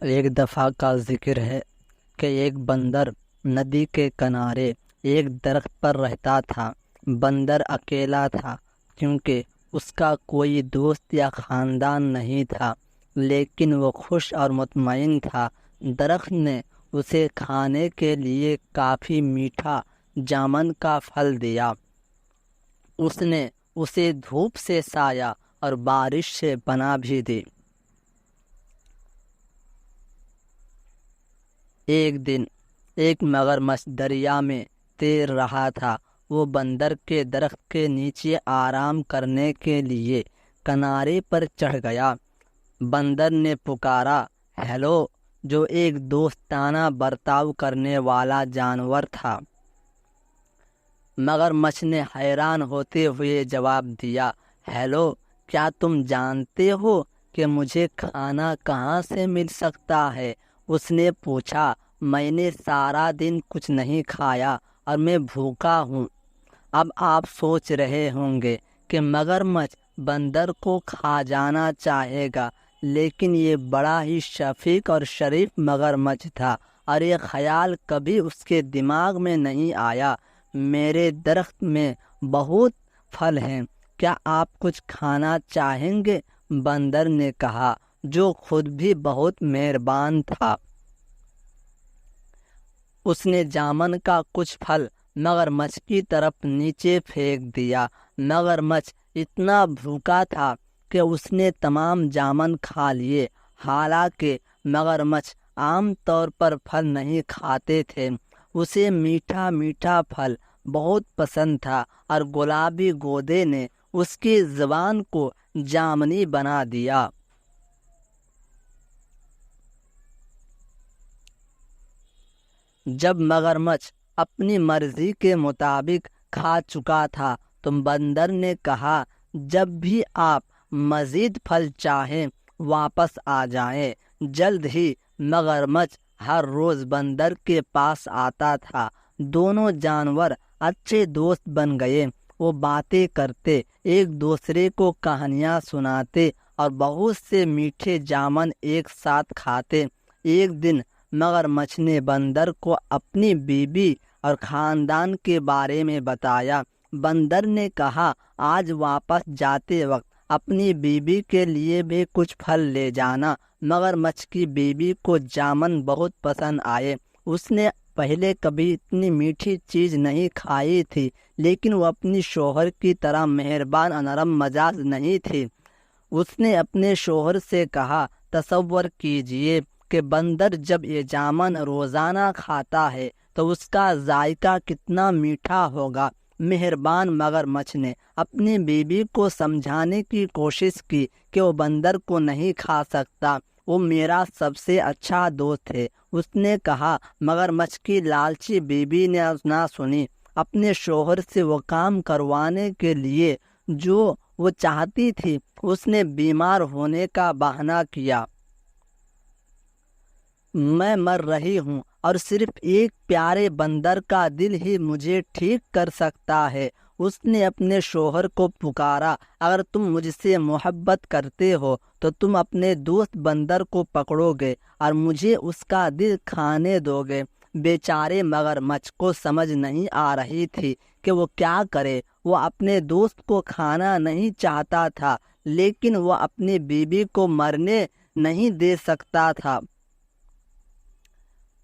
ایک دفعہ کا ذکر ہے کہ ایک بندر ندی کے کنارے ایک درخت پر رہتا تھا۔ بندر اکیلا تھا کیونکہ اس کا کوئی دوست یا خاندان نہیں تھا، لیکن وہ خوش اور مطمئن تھا۔ درخت نے اسے کھانے کے لیے کافی میٹھا جامن کا پھل دیا۔ اس نے اسے دھوپ سے سایہ اور بارش سے پناہ بھی دی۔ ایک دن ایک مگرمچھ دریا میں تیر رہا تھا۔ وہ بندر کے درخت کے نیچے آرام کرنے کے لیے کنارے پر چڑھ گیا۔ بندر نے پکارا، ہیلو، جو ایک دوستانہ برتاؤ کرنے والا جانور تھا۔ مگرمچھ نے حیران ہوتے ہوئے جواب دیا، ہیلو، کیا تم جانتے ہو کہ مجھے کھانا کہاں سے مل سکتا ہے؟ اس نے پوچھا، میں نے سارا دن کچھ نہیں کھایا اور میں بھوکا ہوں۔ اب آپ سوچ رہے ہوں گے کہ مگرمچھ بندر کو کھا جانا چاہے گا، لیکن یہ بڑا ہی شفیق اور شریف مگرمچھ تھا، اور یہ خیال کبھی اس کے دماغ میں نہیں آیا۔ میرے درخت میں بہت پھل ہیں، کیا آپ کچھ کھانا چاہیں گے؟ بندر نے کہا، جو خود بھی بہت مہربان تھا۔ اس نے جامن کا کچھ پھل مگرمچھ کی طرف نیچے پھینک دیا۔ مگرمچھ اتنا بھوکا تھا کہ اس نے تمام جامن کھا لیے۔ حالانکہ مگرمچھ عام طور پر پھل نہیں کھاتے تھے، اسے میٹھا میٹھا پھل بہت پسند تھا، اور گلابی گودے نے اس کی زبان کو جامنی بنا دیا۔ جب مگرمچھ اپنی مرضی کے مطابق کھا چکا تھا تو بندر نے کہا، جب بھی آپ مزید پھل چاہیں واپس آ جائیں۔ جلد ہی مگرمچھ ہر روز بندر کے پاس آتا تھا۔ دونوں جانور اچھے دوست بن گئے۔ وہ باتیں کرتے، ایک دوسرے کو کہانیاں سناتے اور بہت سے میٹھے جامن ایک ساتھ کھاتے۔ ایک دن مگرمچھ نے بندر کو اپنی بیوی اور خاندان کے بارے میں بتایا۔ بندر نے کہا، آج واپس جاتے وقت اپنی بیوی کے لیے بھی کچھ پھل لے جانا۔ مگرمچھ کی بیوی کو جامن بہت پسند آئے۔ اس نے پہلے کبھی اتنی میٹھی چیز نہیں کھائی تھی، لیکن وہ اپنی شوہر کی طرح مہربان اور نرم مزاج نہیں تھی۔ اس نے اپنے شوہر سے کہا، تصور کیجئے کہ بندر جب یہ جامن روزانہ کھاتا ہے تو اس کا ذائقہ کتنا میٹھا ہوگا۔ مہربان مگرمچھ نے اپنی بیوی کو سمجھانے کی کوشش کی کہ وہ بندر کو نہیں کھا سکتا، وہ میرا سب سے اچھا دوست ہے۔ اس نے کہا، مگرمچھ کی لالچی بیوی نے نہ سنی۔ اپنے شوہر سے وہ کام کروانے کے لیے جو وہ چاہتی تھی، اس نے بیمار ہونے کا بہانہ کیا۔ میں مر رہی ہوں اور صرف ایک پیارے بندر کا دل ہی مجھے ٹھیک کر سکتا ہے۔ اس نے اپنے شوہر کو پکارا، اگر تم مجھ سے محبت کرتے ہو تو تم اپنے دوست بندر کو پکڑو گے اور مجھے اس کا دل کھانے دو گے۔ بیچارے مگرمچھ کو سمجھ نہیں آ رہی تھی کہ وہ کیا کرے۔ وہ اپنے دوست کو کھانا نہیں چاہتا تھا، لیکن وہ اپنی بیوی کو مرنے نہیں دے سکتا تھا۔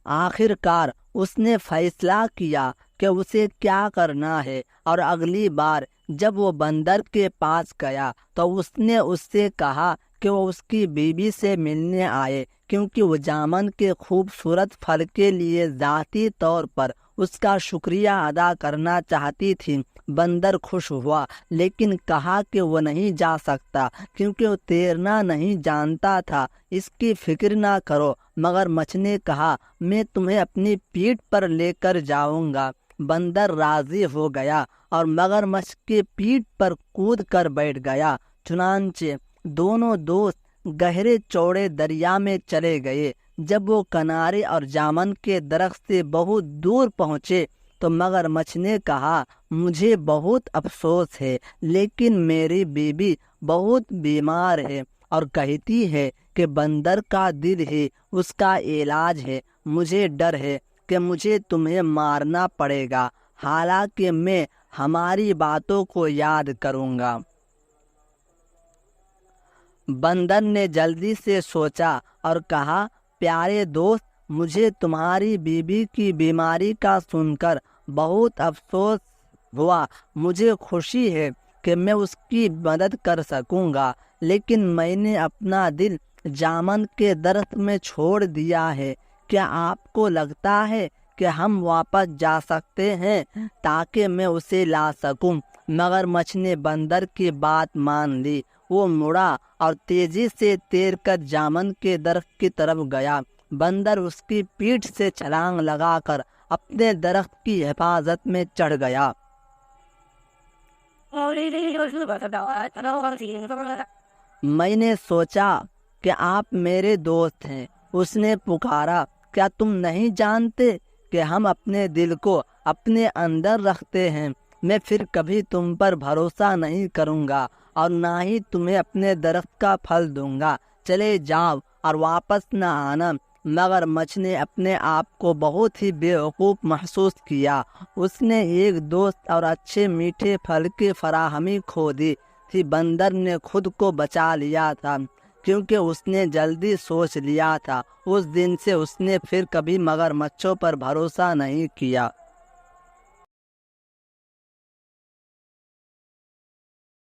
آخر کار اس نے فیصلہ کیا کہ اسے کیا کرنا ہے، اور اگلی بار جب وہ بندر کے پاس گیا تو اس نے اس سے کہا کہ وہ اس کی بیوی سے ملنے آئے، کیونکہ وہ جامن کے خوبصورت پھل کے لیے ذاتی طور پر اس کا شکریہ ادا کرنا چاہتی تھی۔ بندر خوش ہوا، لیکن کہا کہ وہ نہیں جا سکتا کیونکہ وہ تیرنا نہیں جانتا تھا۔ اس کی فکر نہ کرو، مگرمچھ نے کہا، میں تمہیں اپنی پیٹھ پر لے کر جاؤں گا۔ بندر راضی ہو گیا اور مگرمچھ کی پیٹھ پر کود کر بیٹھ گیا۔ چنانچہ دونوں دوست گہرے چوڑے دریا میں چلے گئے۔ جب وہ کنارے اور جامن کے درخت سے بہت دور پہنچے تو مگرمچھ نے کہا، مجھے بہت افسوس ہے، لیکن میری بیوی بہت بیمار ہے اور کہتی ہے کہ بندر کا دل ہی اس کا علاج ہے۔ مجھے ڈر ہے کہ مجھے تمہیں مارنا پڑے گا، حالانکہ میں ہماری باتوں کو یاد کروں گا۔ بندر نے جلدی سے سوچا اور کہا، پیارے دوست، مجھے تمہاری بیوی کی بیماری کا سن کر بہت افسوس ہوا۔ مجھے خوشی ہے کہ میں اس کی مدد کر سکوں گا، لیکن میں نے اپنا دل جامن کے درخت میں چھوڑ دیا ہے۔ کیا آپ کو لگتا ہے کہ ہم واپس جا سکتے ہیں تاکہ میں اسے لا سکوں؟ مگرمچھ نے بندر کی بات مان لی۔ وہ مڑا اور تیزی سے تیر کر جامن کے درخت کی طرف گیا۔ بندر اس کی پیٹھ سے چھلانگ لگا کر اپنے درخت کی حفاظت میں چڑھ گیا۔ میں نے سوچا کہ آپ میرے دوست ہیں، اس نے پکارا۔ کیا تم نہیں جانتے کہ ہم اپنے دل کو اپنے اندر رکھتے ہیں؟ میں پھر کبھی تم پر بھروسہ نہیں کروں گا اور نہ ہی تمہیں اپنے درخت کا پھل دوں گا۔ چلے جاؤ اور واپس نہ آنا۔ مگرمچھ نے اپنے آپ کو بہت ہی بیوقوف محسوس کیا۔ اس نے ایک دوست اور اچھے میٹھے پھل کی فراہمی کھو دی تھی۔ بندر نے خود کو بچا لیا تھا کیونکہ اس نے جلدی سوچ لیا تھا۔ اس دن سے اس نے پھر کبھی مگرمچھوں پر بھروسہ نہیں کیا۔